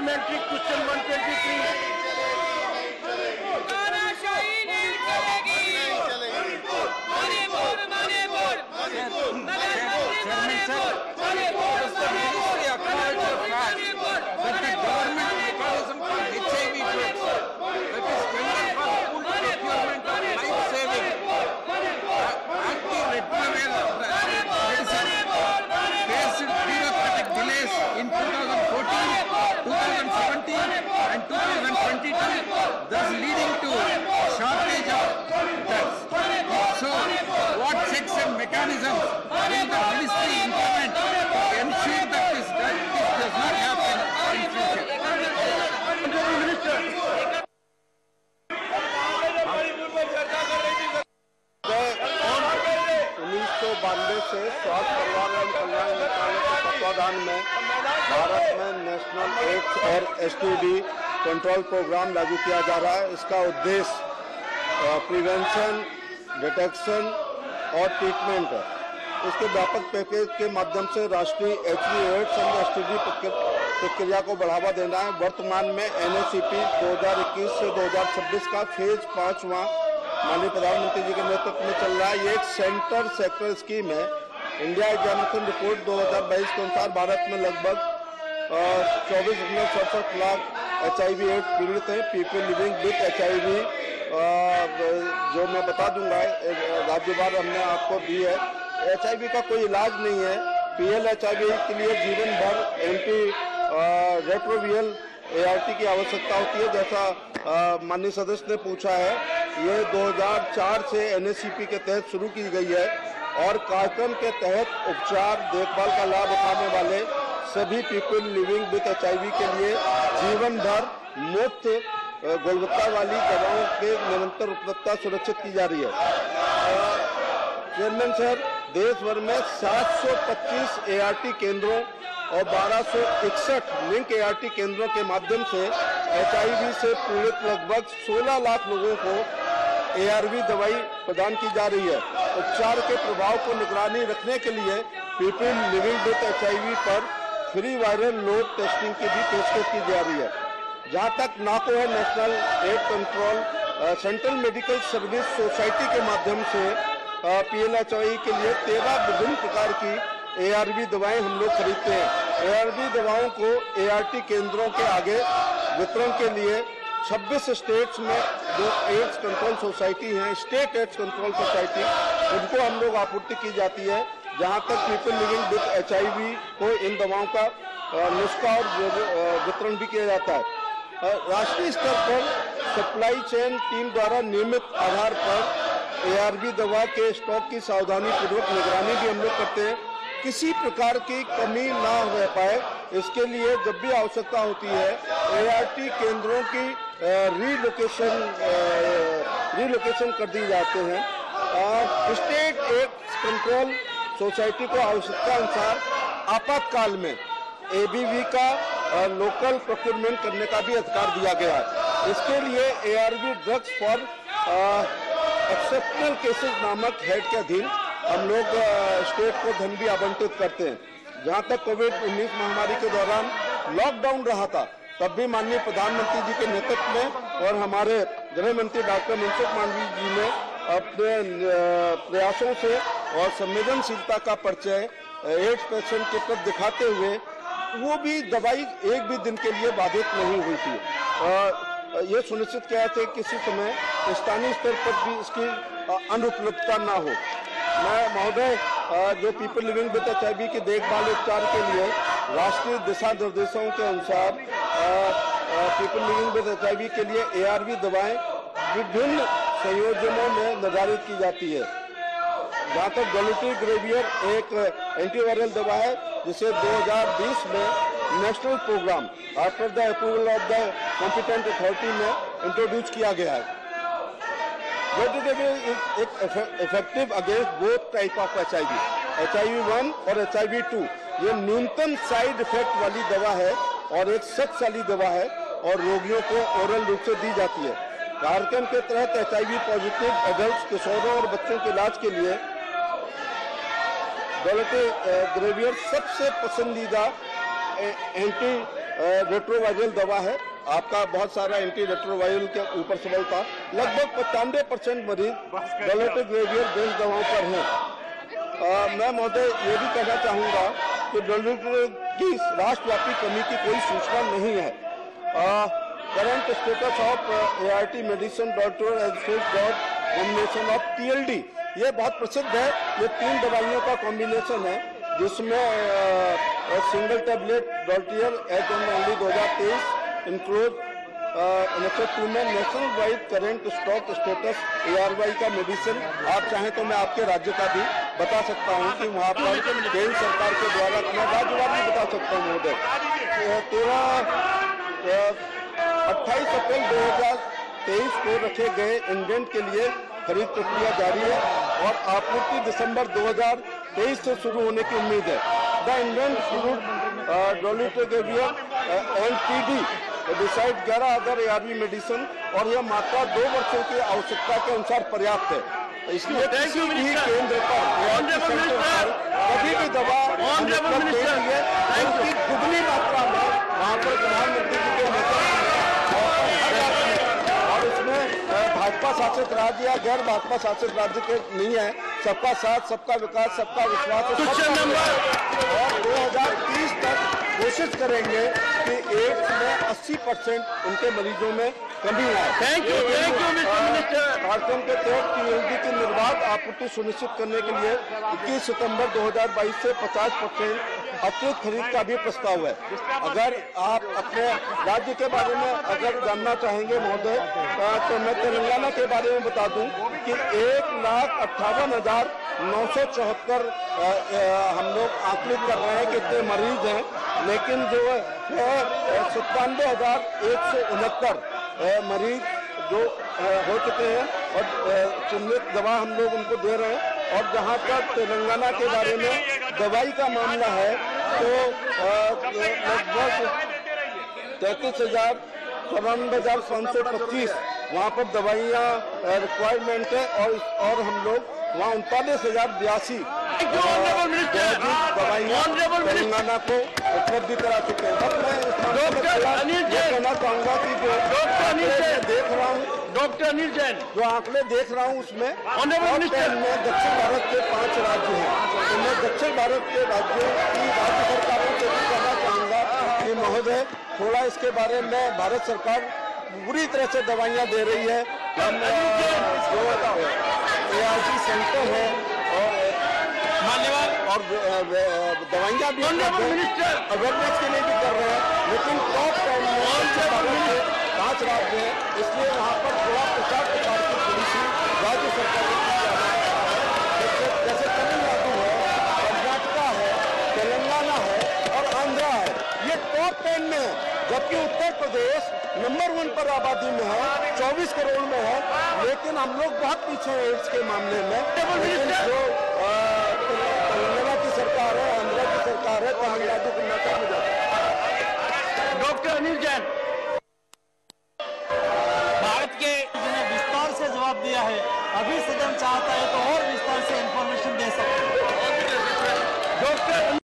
Supplementary question 123। In 2014, 2017 and 2022, thus leading to shortage of drugs. So, what checks and mechanisms will the ministry implement to ensure that this does not happen in future? 1992 से स्वास्थ्य परिवार एवं कल्याण मंत्रालय के तत्वाधान में भारत में national ads और एसटीडी कंट्रोल प्रोग्राम लागू किया जा रहा है। इसका उद्देश्य प्रिवेंशन, डिटेक्शन और ट्रीटमेंट है। इसके व्यापक पैकेज के माध्यम से राष्ट्रीय एचवी एड्स एंड एसटीडी प्रक्रिया को बढ़ावा देना है। वर्तमान में एनएसीपी 2021 से 2026 का फेज 5वां माननीय प्रधानमंत्री जी के नेतृत्व में चल रहा है। ये एक सेंटर सेक्टर स्कीम है। इंडिया एग्जामिनेशन रिपोर्ट 2022 के अनुसार भारत में लगभग 24.67 लाख HIV एड्स पीड़ित हैं। पीपल लिविंग विथ HIV जो मैं बता दूंगा राज्यवार हमने आपको दी है। HIV का कोई इलाज नहीं है। PL-HIV के लिए जीवन भर एंटी रेट्रोविरल ART की आवश्यकता होती है, जैसा माननीय सदस्य ने पूछा है। ये 2004 से NACP के तहत शुरू की गई है और कार्यक्रम के तहत उपचार देखभाल का लाभ उठाने वाले सभी पीपल लिविंग विथ HIV के लिए जीवन भर मुफ्त गुणवत्ता वाली दवाओं के निरंतर उपलब्धता सुनिश्चित की जा रही है। चेयरमैन सर, देश भर में 725 ART केंद्रों और 1261 लिंक ART केंद्रों के माध्यम से HIV से पीड़ित लगभग 16 लाख लोगों को ARV दवाई प्रदान की जा रही है। उपचार के प्रभाव को निगरानी रखने के लिए पीपल लिविंग विथ HIV पर फ्री वायरल लोड टेस्टिंग की भी पेशकश की जा रही है। जहां तक नाको है, national AIDS control central medical service society के माध्यम से PL-HIV के लिए 13 विभिन्न प्रकार की ARV दवाएं हम लोग खरीदते हैं। ARV दवाओं को ART केंद्रों के आगे वितरण के लिए 26 स्टेट्स में जो एड्स कंट्रोल सोसाइटी हैं, स्टेट एड्स कंट्रोल सोसाइटी, उनको हम लोग आपूर्ति की जाती है। जहां तक पीपल लिविंग विथ HIV को इन दवाओं का नुस्खा और वितरण भी किया जाता है। राष्ट्रीय स्तर पर सप्लाई चेन टीम द्वारा नियमित आधार पर ARV दवा के स्टॉक की सावधानी पूर्वक निगरानी भी हम लोग करते हैं। किसी प्रकार की कमी ना रह पाए, इसके लिए जब भी आवश्यकता होती है ART केंद्रों की रीलोकेशन कर दी जाते हैं। स्टेट एड्स कंट्रोल सोसाइटी को आवश्यकता अनुसार आपातकाल में ABV का लोकल प्रोक्योरमेंट करने का भी अधिकार दिया गया है। इसके लिए ARV drugs for exceptional cases नामक हेड के अधीन हम लोग स्टेट को धन भी आवंटित करते हैं। जहां तक कोविड-19 महामारी के दौरान लॉकडाउन रहा था, तब भी माननीय प्रधानमंत्री जी के नेतृत्व में और हमारे गृह मंत्री डॉक्टर मनसुख मांडविया जी ने अपने प्रयासों से और संवेदनशीलता का परिचय एड्स पेशेंट के प्रति दिखाते हुए वो भी दवाई एक भी दिन के लिए बाधित नहीं हुई थी। ये सुनिश्चित किया था किसी समय स्थानीय स्तर पर भी इसकी अनुपलब्धता न हो। मैं महोदय जो पीपल लिविंग विथ HIV की देखभाल उपचार के लिए राष्ट्रीय दिशा निर्देशों के अनुसार पीपल लिविंग विथ HIV के लिए ARV दवाएं विभिन्न संयोजनों में निर्धारित की जाती है। जहाँ तक डोलुटिग्रेवियर एक एंटीवायरल दवा है जिसे 2020 में national programme after the approval of the competent authority में इंट्रोड्यूस किया गया है। Dolutegravir is effective against both type of HIV, HIV-1 और HIV-2। ये न्यूनतम साइड इफेक्ट वाली दवा है और एक शक्तिशाली दवा है और रोगियों को ओरल रूप से दी जाती है। कार्यक्रम के तहत HIV पॉजिटिव एडल्ट, किशोरों और बच्चों के इलाज के लिए डोलुटिग्रेवियर सबसे पसंदीदा रेट्रोवायरल दवा है। आपका बहुत सारा एंटी रेट्रोवायरल के ऊपर सबल था। लगभग 95% मरीज डोलोटिग्रेवियर बेस्ड दवाओं पर हैं। मैं महोदय ये भी कहना चाहूँगा कि डोलोटिग्रेवियर की राष्ट्रव्यापी कमी की कोई सूचना नहीं है। Current status of ART medicine doctor combination of TLD, ये बहुत प्रसिद्ध है। ये 3 दवाइयों का कॉम्बिनेशन है जिसमें सिंगल टैबलेट डॉल्टियर एच ओनली 2023 इंक्लूड NH2 में national wide current stock status ARY का मेडिसिन। आप चाहें तो मैं आपके राज्य का भी बता सकता हूं कि वहां पर केंद्र सरकार के द्वारा, मैं राज्यवार भी बता सकता हूं महोदय। 28 अप्रैल 2023 को रखे गए इंडेंट के लिए खरीद प्रक्रिया जारी है और आपूर्ति दिसंबर 2023 से शुरू होने की उम्मीद है। The indent include dolutegravir NPD decide 11 other ARV medicine और यह मात्रा 2 वर्षों की आवश्यकता के अनुसार पर्याप्त है। इसलिए किसी भी केंद्र पर कभी भी दवा उपलब्ध नहीं है, उसकी दुगनी मात्रा में वहाँ पर प्रधानमंत्री जी के और इसमें भाजपा शासित राज्य या गैर भाजपा शासित राज्य के नहीं है। सबका साथ, सबका विकास, सबका विश्वास और 2030 तक कोशिश करेंगे कि एड्स में 80% उनके मरीजों में कमी आए। Thank you mister minister. कार्यक्रम के तहत TLD की निर्बाध आपूर्ति सुनिश्चित करने के लिए 21 सितंबर 2022 से 50% अतिरिक्त खरीद का भी प्रस्ताव है। अगर आप अपने राज्य के बारे में अगर जानना चाहेंगे महोदय, तो मैं तेलंगाना के बारे में बता दूं कि 1,58,974 हम लोग आकलित कर रहे हैं कि इतने मरीज हैं, लेकिन जो है 97,169 मरीज जो हो चुके हैं और चिन्हित दवा हम लोग उनको दे रहे हैं। और जहां तक तेलंगाना के बारे में दवाई का मामला है तो लगभग 33,54,525 वहाँ पर दवाइयाँ रिक्वायरमेंट है और हम लोग वहाँ 39,082 दवाइयाँ तेलंगाना को उपलब्ध करा चुके हैं। बस मैं कहना चाहूँगा कि जो देख रहा हूँ डॉक्टर अनिल जैन, जो आंकड़े देख रहा हूँ उसमें में दक्षिण भारत के 5 राज्य हैं। तो मैं दक्षिण भारत के राज्यों की राज्य सरकारों से भी कहना चाहूँगा कि महोदय थोड़ा इसके बारे में भारत सरकार पूरी तरह से दवाइयाँ दे रही है। हम जो ARC सेंटर है और दवाइयाँ भी अवेयरनेस के लिए भी कर रहे हैं, लेकिन टॉप 10 में 5 राज्य हैं। इसलिए वहाँ पर थोड़ा प्रचार प्रसार की पॉलिसी राज्य सरकार जैसे तमिलनाडु है, कर्नाटका है, तेलंगाना है और आंध्रा है, ये टॉप 10 में है। जबकि उत्तर प्रदेश नंबर 1 पर आबादी में है, 24 करोड़ में है, लेकिन हम लोग बहुत पीछे हैं एड्स के मामले में। लेकिन जो तेलंगाना की सरकार है, आंध्रा की सरकार है, तमिलनाडु कर्नाटक में जाती है। डॉक्टर अनिल जैन, भारत के जिन्हें विस्तार से जवाब दिया है, अभी सदन चाहता है तो और विस्तार से इंफॉर्मेशन दे सकते हैं। डॉक्टर